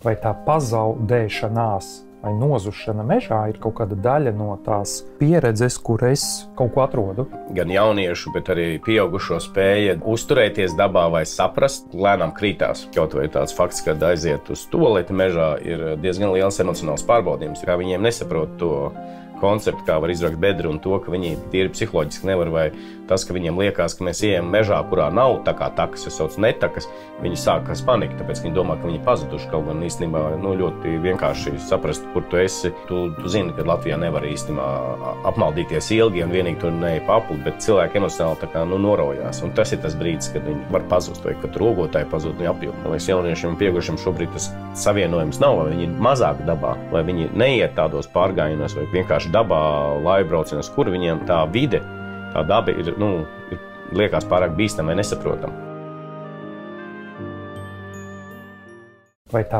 Vai tā pazaudēšanās vai nozušana mežā ir kaut kāda daļa no tās pieredzes, kur es kaut ko atrodu? Gan jauniešu, bet arī pieaugušo spēja uzturēties dabā vai saprast, lēnām krītās. Kaut vai tāds fakts, kad aiziet uz tualeti mežā, ir diezgan liels emocionāls pārbaudījums, kā viņiem nesaprot to konceptu, kā var izrakt bedri un to, ka viņi tīri psiholoģiski nevar, vai tas, ka viņiem liekas, ka mēs ejam mežā, kurā nav tā kā takas, es saucu netakas, viņi sākas panika, tāpēc viņi domā, ka viņi pazuduši, kaut gan īstenībā ļoti vienkārši saprast, kur tu esi. Tu zini, ka Latvijā nevar īstenībā apmaldīties ilgi un vienīgi tur neej papli, bet cilvēki emocionāli tā kā norojās. Un tas ir tas brīdis, kad viņi var pazust, vai kad rogotāji pazūd un apjūk. Man liekas, jauniešiem un pieaugušiem šobrīd tas savienojums nav, vai viņi ir mazāk dabā, vai viņi neiet tādos pārgājienos, vai vienkārši dabā, laibraucienos, kur viņiem tā vide, tā daba ir, liekas pārāk bīstama vai nesaprotama. Vai tā